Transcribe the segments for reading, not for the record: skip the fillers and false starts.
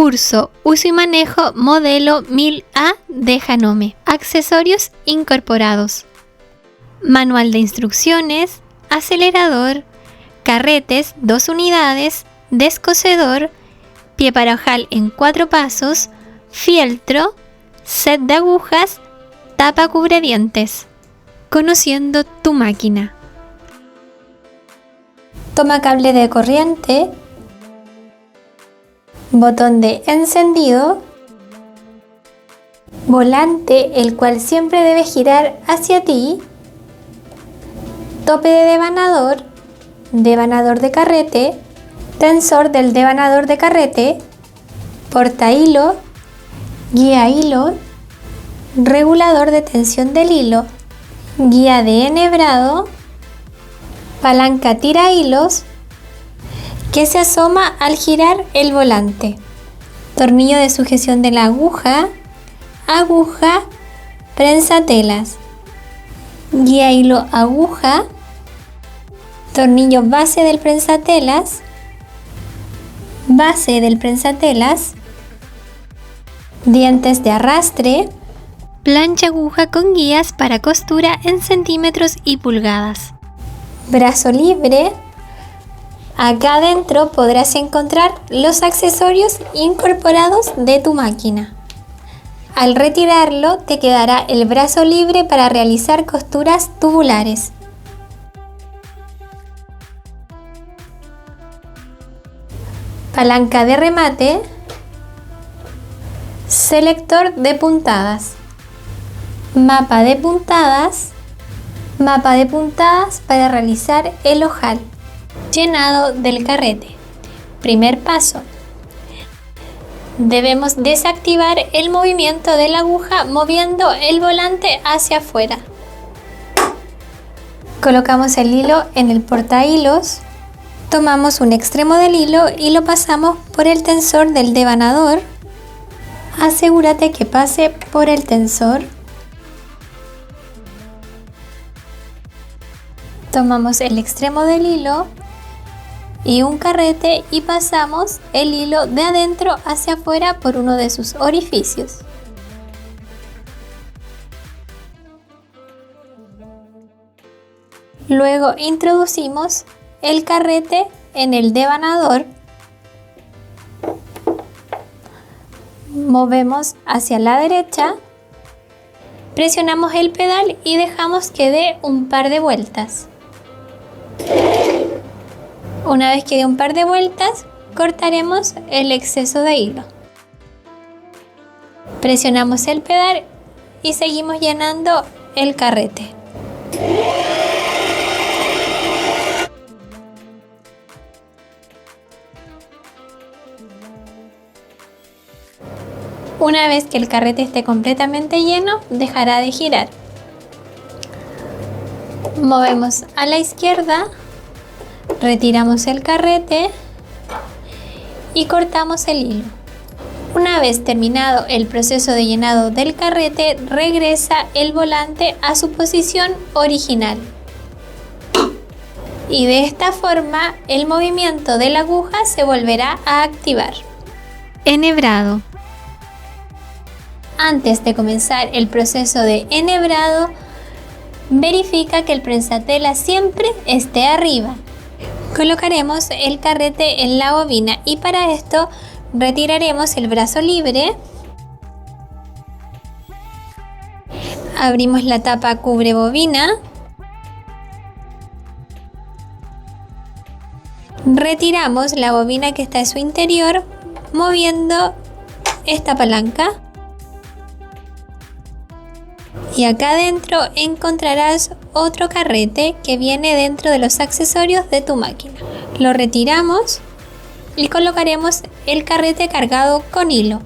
Curso Uso y Manejo Modelo 1000A de Janome. Accesorios incorporados. Manual de instrucciones, acelerador, carretes 2 unidades, descosedor, pie para ojal en 4 pasos, fieltro, set de agujas, tapa cubredientes. Conociendo tu máquina. Toma cable de corriente, botón de encendido, volante el cual siempre debe girar hacia ti, tope de devanador, devanador de carrete, tensor del devanador de carrete, porta hilo, guía hilo, regulador de tensión del hilo, guía de enhebrado, palanca tira hilos que se asoma al girar el volante, tornillo de sujeción de la aguja, aguja, prensatelas, guía hilo aguja, tornillo base del prensatelas, dientes de arrastre, plancha aguja con guías para costura en centímetros y pulgadas. Brazo libre. Acá adentro podrás encontrar los accesorios incorporados de tu máquina. Al retirarlo te quedará el brazo libre para realizar costuras tubulares. Palanca de remate, selector de puntadas, mapa de puntadas para realizar el ojal. Llenado del carrete. Primer paso. Debemos desactivar el movimiento de la aguja moviendo el volante hacia afuera. Colocamos el hilo en el portahilos. Tomamos un extremo del hilo y lo pasamos por el tensor del devanador. Asegúrate que pase por el tensor. Tomamos el extremo del hilo y un carrete y pasamos el hilo de adentro hacia afuera por uno de sus orificios. Luego introducimos el carrete en el devanador, movemos hacia la derecha, presionamos el pedal y dejamos que dé un par de vueltas. Una vez que dé un par de vueltas, cortaremos el exceso de hilo. Presionamos el pedal y seguimos llenando el carrete. Una vez que el carrete esté completamente lleno, dejará de girar. Movemos a la izquierda, retiramos el carrete y cortamos el hilo. Una vez terminado el proceso de llenado del carrete, regresa el volante a su posición original. Y de esta forma el movimiento de la aguja se volverá a activar. Enhebrado. Antes de comenzar el proceso de enhebrado, verifica que el prensatela siempre esté arriba. Colocaremos el carrete en la bobina y para esto retiraremos el brazo libre. Abrimos la tapa cubre bobina. Retiramos la bobina que está en su interior moviendo esta palanca. Y acá adentro encontrarás otro carrete que viene dentro de los accesorios de tu máquina. Lo retiramos y colocaremos el carrete cargado con hilo.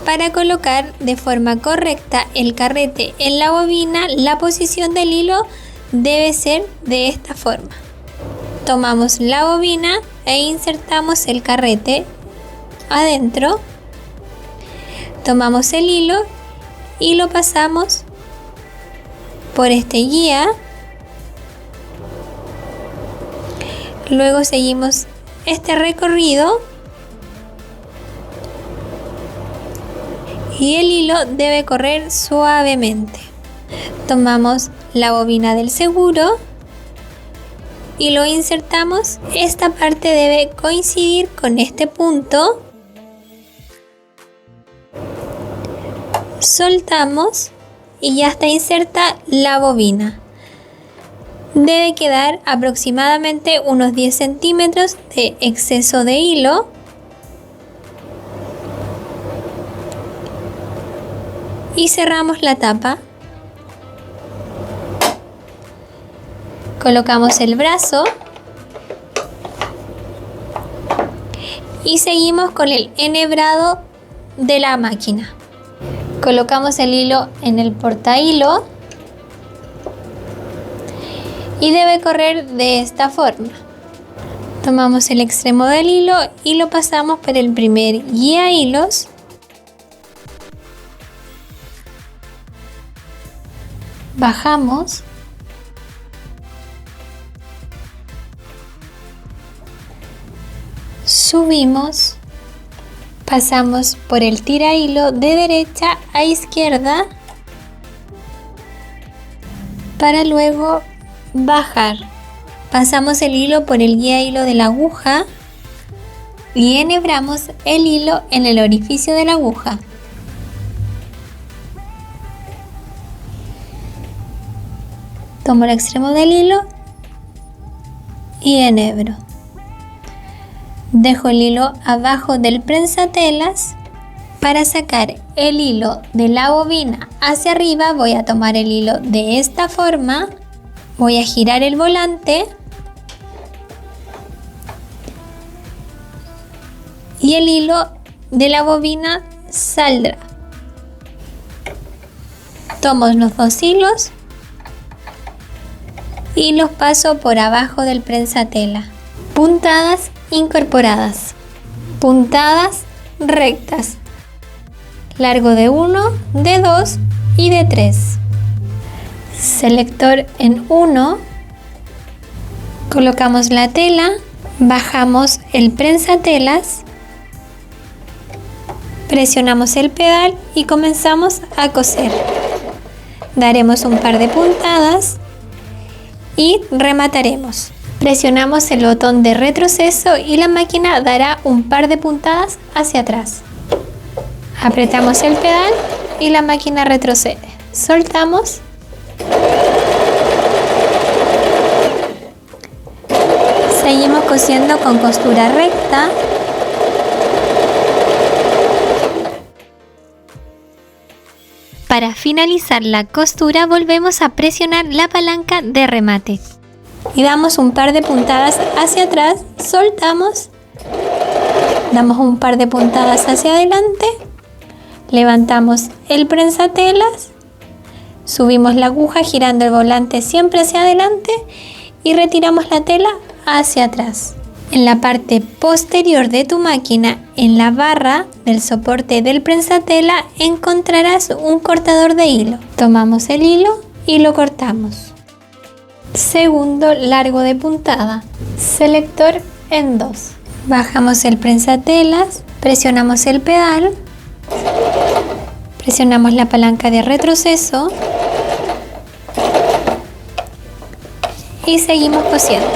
Para colocar de forma correcta el carrete en la bobina, la posición del hilo debe ser de esta forma. Tomamos la bobina e insertamos el carrete adentro. Tomamos el hilo y lo pasamos por este guía. Luego seguimos este recorrido y el hilo debe correr suavemente. Tomamos la bobina del seguro y lo insertamos. Esta parte debe coincidir con este punto. Soltamos y ya está inserta la bobina. Debe quedar aproximadamente unos 10 centímetros de exceso de hilo. Y cerramos la tapa. Colocamos el brazo y seguimos con el enhebrado de la máquina. Colocamos el hilo en el portahilo y debe correr de esta forma. Tomamos el extremo del hilo y lo pasamos por el primer guía hilos. Bajamos. Subimos. Pasamos por el tira hilo de derecha a izquierda para luego bajar. Pasamos el hilo por el guía hilo de la aguja y enhebramos el hilo en el orificio de la aguja. Tomo el extremo del hilo y enhebro. Dejo el hilo abajo del prensatelas. Para sacar el hilo de la bobina hacia arriba voy a tomar el hilo de esta forma. Voy a girar el volante y el hilo de la bobina saldrá. Tomo los dos hilos y los paso por abajo del prensatela. Puntadas incorporadas, puntadas rectas, largo de 1, de 2 y de 3. Selector en 1, colocamos la tela, bajamos el prensatelas, presionamos el pedal y comenzamos a coser. Daremos un par de puntadas y remataremos. Presionamos el botón de retroceso y la máquina dará un par de puntadas hacia atrás. Apretamos el pedal y la máquina retrocede. Soltamos. Seguimos cosiendo con costura recta. Para finalizar la costura volvemos a presionar la palanca de remate. Y damos un par de puntadas hacia atrás, soltamos, damos un par de puntadas hacia adelante, levantamos el prensatelas, subimos la aguja girando el volante siempre hacia adelante y retiramos la tela hacia atrás. En la parte posterior de tu máquina, en la barra del soporte del prensatela, encontrarás un cortador de hilo. Tomamos el hilo y lo cortamos. Segundo largo de puntada, selector en 2. Bajamos el prensatelas, presionamos el pedal, presionamos la palanca de retroceso y seguimos cosiendo.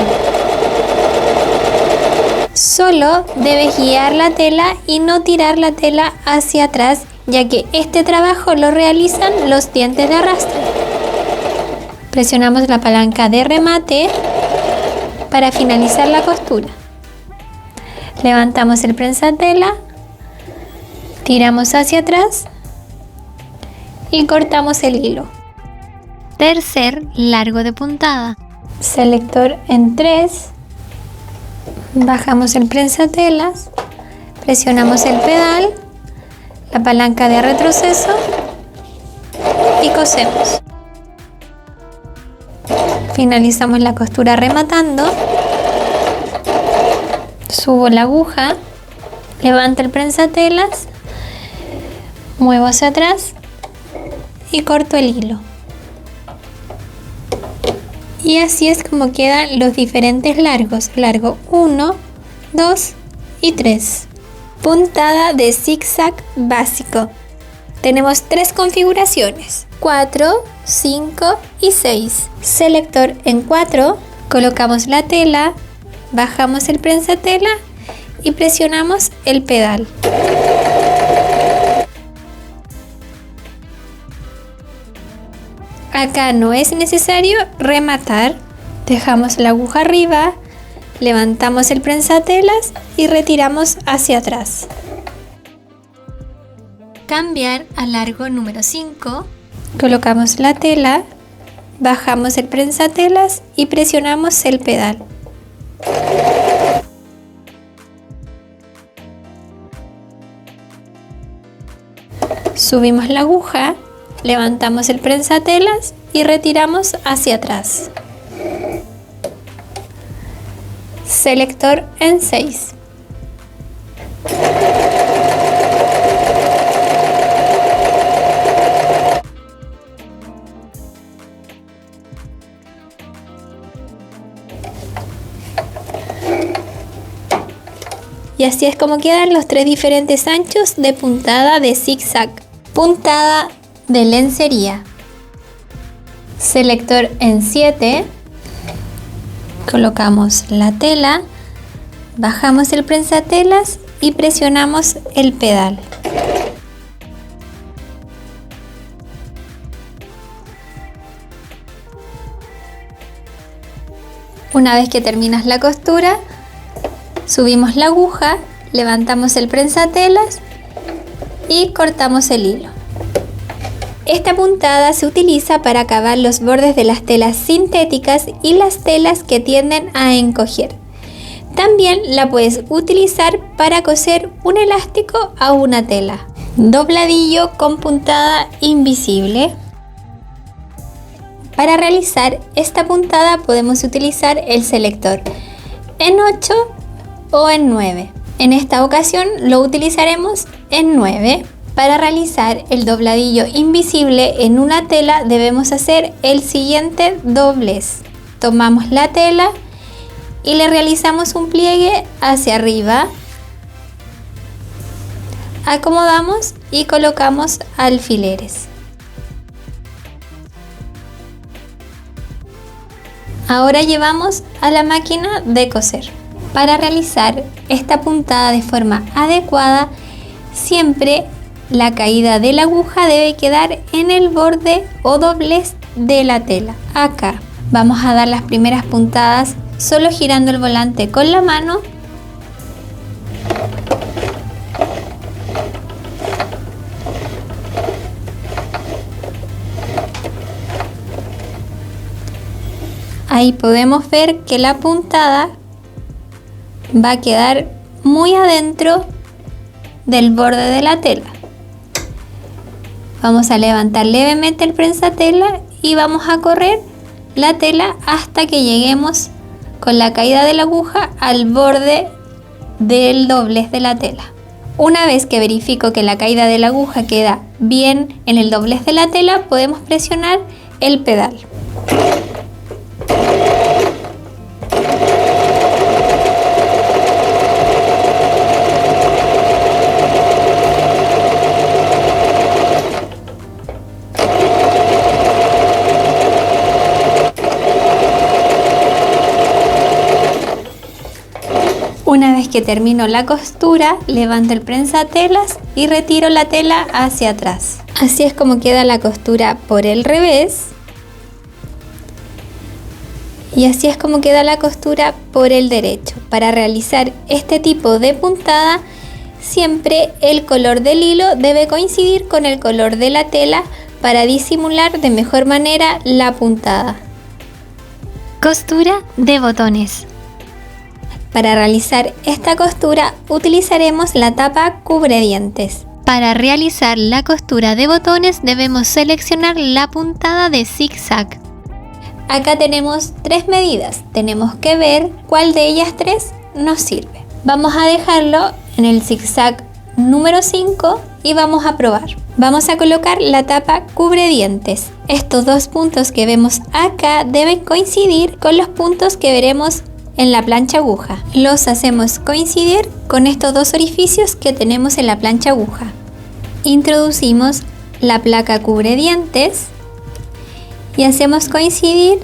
Solo debes guiar la tela y no tirar la tela hacia atrás, ya que este trabajo lo realizan los dientes de arrastre. Presionamos la palanca de remate para finalizar la costura. Levantamos el prensatela, tiramos hacia atrás y cortamos el hilo. Tercer largo de puntada. Selector en 3. Bajamos el prensatelas, presionamos el pedal, la palanca de retroceso y cosemos. Finalizamos la costura rematando. Subo la aguja, levanto el prensatelas, muevo hacia atrás y corto el hilo. Y así es como quedan los diferentes largos. Largo 1, 2 y 3. Puntada de zigzag básico. Tenemos 3 configuraciones: 4, 5 y 6. Selector en 4, colocamos la tela, bajamos el prensatela y presionamos el pedal. Acá no es necesario rematar, dejamos la aguja arriba, levantamos el prensatelas y retiramos hacia atrás. Cambiar a largo número 5, colocamos la tela, bajamos el prensatelas y presionamos el pedal. Subimos la aguja, levantamos el prensatelas y retiramos hacia atrás. Selector en 6. Y así es como quedan los 3 diferentes anchos de puntada de zigzag. Puntada de lencería. Selector en 7. Colocamos la tela, bajamos el prensatelas y presionamos el pedal. Una vez que terminas la costura, subimos la aguja, levantamos el prensatelas y cortamos el hilo. Esta puntada se utiliza para acabar los bordes de las telas sintéticas y las telas que tienden a encoger. También la puedes utilizar para coser un elástico a una tela. Dobladillo con puntada invisible. Para realizar esta puntada podemos utilizar el selector en 8 o en 9. En esta ocasión lo utilizaremos en 9. Para realizar el dobladillo invisible en una tela debemos hacer el siguiente doblez. Tomamos la tela y le realizamos un pliegue hacia arriba. Acomodamos y colocamos alfileres. Ahora llevamos a la máquina de coser. Para realizar esta puntada de forma adecuada, siempre la caída de la aguja debe quedar en el borde o doblez de la tela. Acá vamos a dar las primeras puntadas solo girando el volante con la mano. Ahí podemos ver que la puntada va a quedar muy adentro del borde de la tela. Vamos a levantar levemente el prensatela y vamos a correr la tela hasta que lleguemos con la caída de la aguja al borde del doblez de la tela. Una vez que verifico que la caída de la aguja queda bien en el doblez de la tela, podemos presionar el pedal. Una vez que termino la costura, levanto el prensatelas y retiro la tela hacia atrás. Así es como queda la costura por el revés. Y así es como queda la costura por el derecho. Para realizar este tipo de puntada, siempre el color del hilo debe coincidir con el color de la tela para disimular de mejor manera la puntada. Costura de botones. Para realizar esta costura utilizaremos la tapa cubredientes. Para realizar la costura de botones debemos seleccionar la puntada de zigzag. Acá tenemos 3 medidas, tenemos que ver cuál de ellas 3 nos sirve. Vamos a dejarlo en el zigzag número 5 y vamos a probar. Vamos a colocar la tapa cubredientes. Estos 2 puntos que vemos acá deben coincidir con los puntos que veremos en la plancha aguja. Los hacemos coincidir con estos 2 orificios que tenemos en la plancha aguja. Introducimos la placa cubre dientes y hacemos coincidir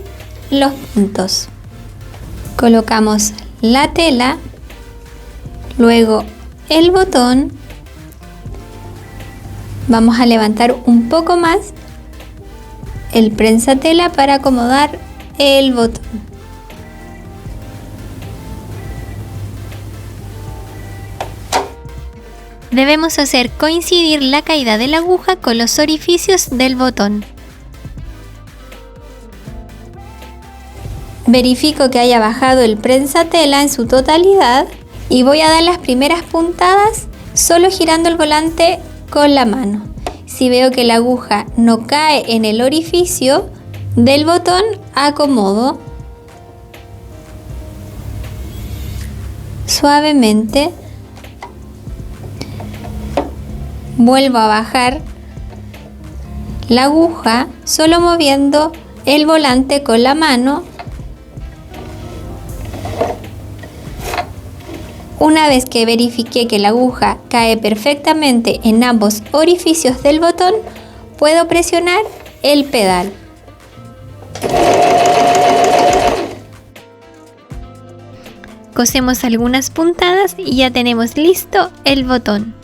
los puntos. Colocamos la tela, luego el botón. Vamos a levantar un poco más el prensatela para acomodar el botón. Debemos hacer coincidir la caída de la aguja con los orificios del botón. Verifico que haya bajado el prensatela en su totalidad y voy a dar las primeras puntadas solo girando el volante con la mano. Si veo que la aguja no cae en el orificio del botón, acomodo suavemente. Vuelvo a bajar la aguja solo moviendo el volante con la mano. Una vez que verifiqué que la aguja cae perfectamente en ambos orificios del botón, puedo presionar el pedal. Cosemos algunas puntadas y ya tenemos listo el botón.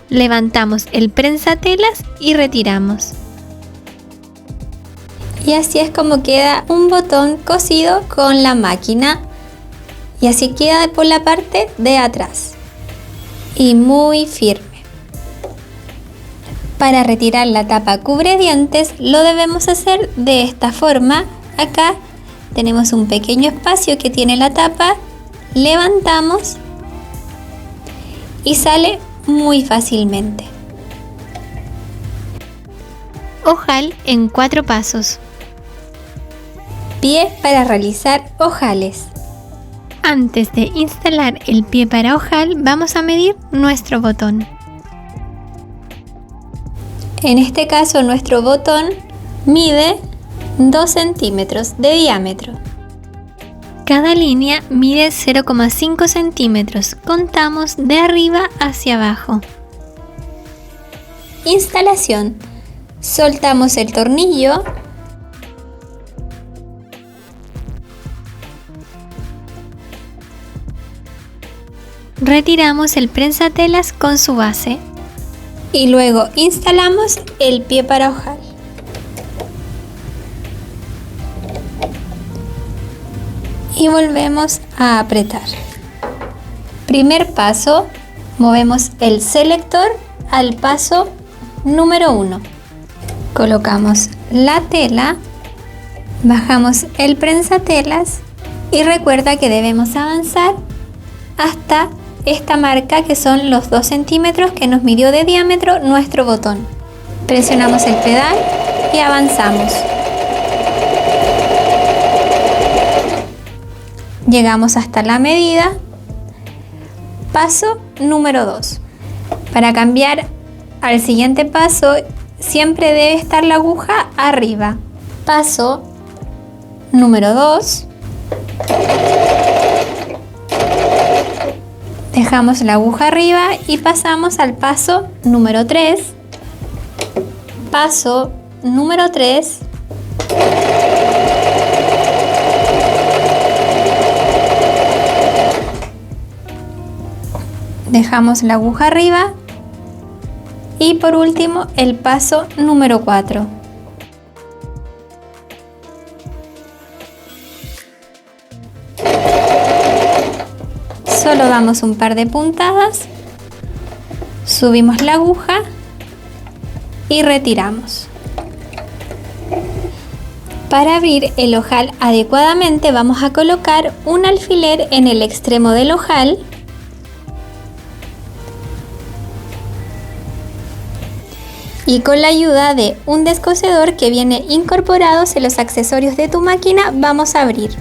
Levantamos el prensatelas y retiramos. Y así es como queda un botón cosido con la máquina. Y así queda por la parte de atrás. Y muy firme. Para retirar la tapa cubre dientes lo debemos hacer de esta forma. Acá tenemos un pequeño espacio que tiene la tapa. Levantamos y sale muy fácilmente. Ojal en 4 pasos. Pie para realizar ojales. Antes de instalar el pie para ojal, vamos a medir nuestro botón. En este caso, nuestro botón mide 2 centímetros de diámetro. Cada línea mide 0,5 centímetros. Contamos de arriba hacia abajo. Instalación. Soltamos el tornillo. Retiramos el prensatelas con su base y luego instalamos el pie para ojal. Y volvemos a apretar. Primer paso, movemos el selector al paso número 1. Colocamos la tela, bajamos el prensatelas y recuerda que debemos avanzar hasta esta marca que son los 2 centímetros que nos midió de diámetro nuestro botón. Presionamos el pedal y avanzamos. Llegamos hasta la medida. Paso número 2. Para cambiar al siguiente paso siempre debe estar la aguja arriba. Paso número 2. Dejamos la aguja arriba y pasamos al paso número 3. Paso número 3. Dejamos la aguja arriba. Y por último, el paso número 4. Solo damos un par de puntadas, subimos la aguja y retiramos. Para abrir el ojal adecuadamente vamos a colocar un alfiler en el extremo del ojal y con la ayuda de un descosedor que viene incorporado en los accesorios de tu máquina vamos a abrir.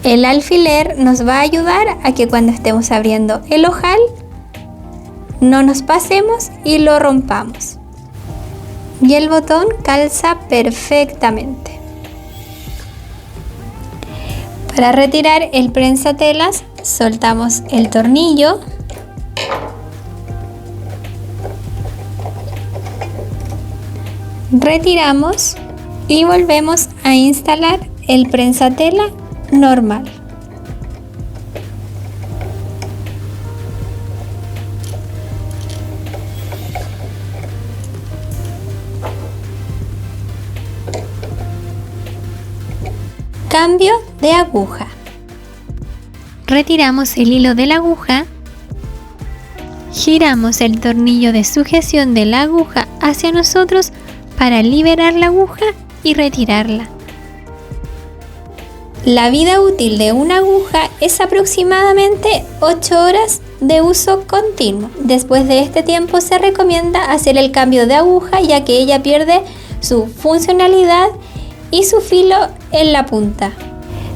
El alfiler nos va a ayudar a que cuando estemos abriendo el ojal no nos pasemos y lo rompamos. Y el botón calza perfectamente. Para retirar el prensatelas soltamos el tornillo Retiramos y volvemos a instalar el prensatela normal. Cambio de aguja. Retiramos el hilo de la aguja, giramos el tornillo de sujeción de la aguja hacia nosotros para liberar la aguja y retirarla. La vida útil de una aguja es aproximadamente 8 horas de uso continuo. Después de este tiempo se recomienda hacer el cambio de aguja, ya que ella pierde su funcionalidad y su filo en la punta.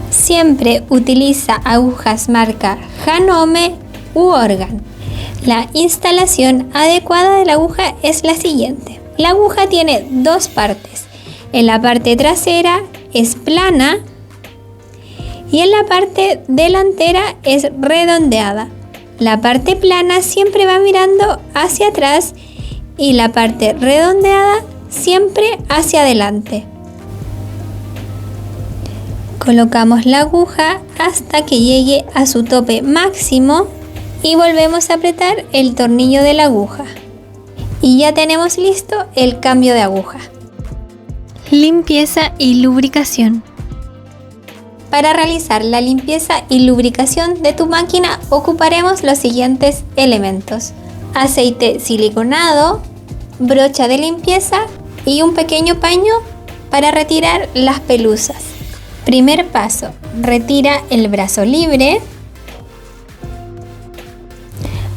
Siempre utiliza agujas marca Janome u Organ. La instalación adecuada de la aguja es la siguiente. La aguja tiene dos partes. En la parte trasera es plana y en la parte delantera es redondeada. La parte plana siempre va mirando hacia atrás y la parte redondeada siempre hacia adelante. Colocamos la aguja hasta que llegue a su tope máximo y volvemos a apretar el tornillo de la aguja. Y ya tenemos listo el cambio de aguja. Limpieza y lubricación. Para realizar la limpieza y lubricación de tu máquina ocuparemos los siguientes elementos: aceite siliconado, brocha de limpieza y un pequeño paño para retirar las pelusas. Primer paso: retira el brazo libre.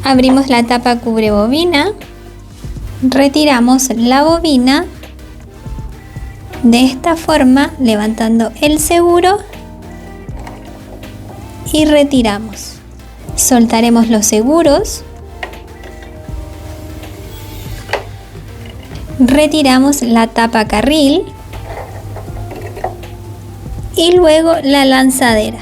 Abrimos la tapa cubre bobina. Retiramos la bobina de esta forma, levantando el seguro y retiramos. Soltaremos los seguros. Retiramos la tapa carril y luego la lanzadera.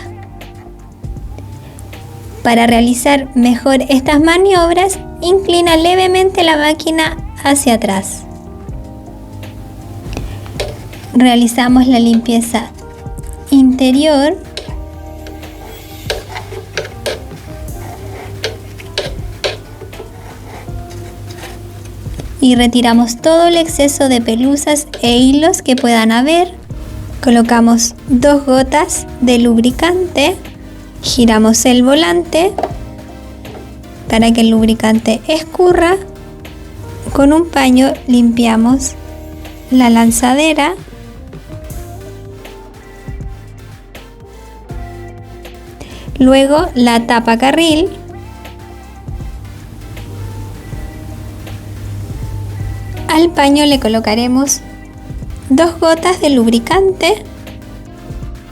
Para realizar mejor estas maniobras, inclina levemente la máquina hacia atrás. Realizamos la limpieza interior. Y retiramos todo el exceso de pelusas e hilos que puedan haber. Colocamos 2 gotas de lubricante. Giramos el volante para que el lubricante escurra. Con un paño limpiamos la lanzadera. Luego la tapa carril. Al paño le colocaremos 2 gotas de lubricante.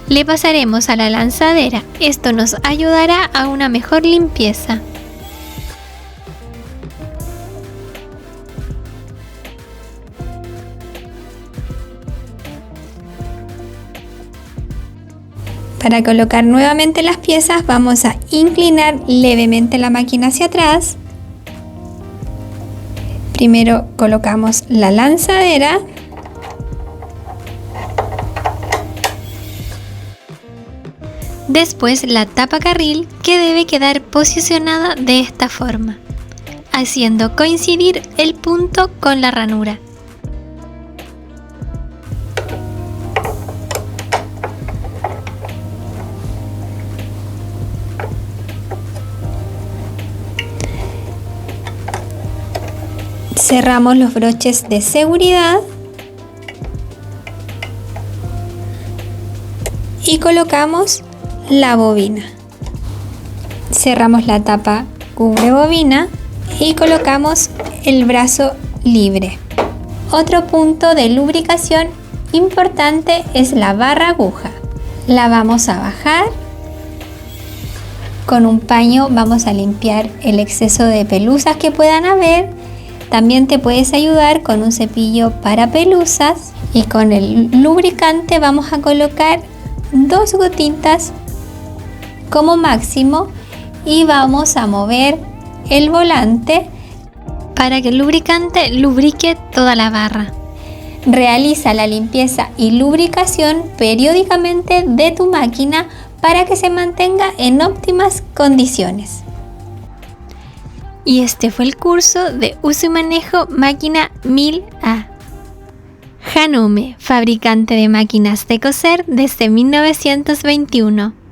Le pasaremos a la lanzadera. Esto nos ayudará a una mejor limpieza. Para colocar nuevamente las piezas vamos a inclinar levemente la máquina hacia atrás. Primero colocamos la lanzadera. Después la tapa carril, que debe quedar posicionada de esta forma, haciendo coincidir el punto con la ranura. Cerramos los broches de seguridad y colocamos la bobina. Cerramos la tapa cubre bobina y colocamos el brazo libre. Otro punto de lubricación importante es la barra aguja. La vamos a bajar. Con un paño vamos a limpiar el exceso de pelusas que puedan haber. También te puedes ayudar con un cepillo para pelusas y con el lubricante vamos a colocar 2 gotitas como máximo y vamos a mover el volante para que el lubricante lubrique toda la barra. Realiza la limpieza y lubricación periódicamente de tu máquina para que se mantenga en óptimas condiciones. Y este fue el curso de uso y manejo máquina 1000A. Janome, fabricante de máquinas de coser desde 1921.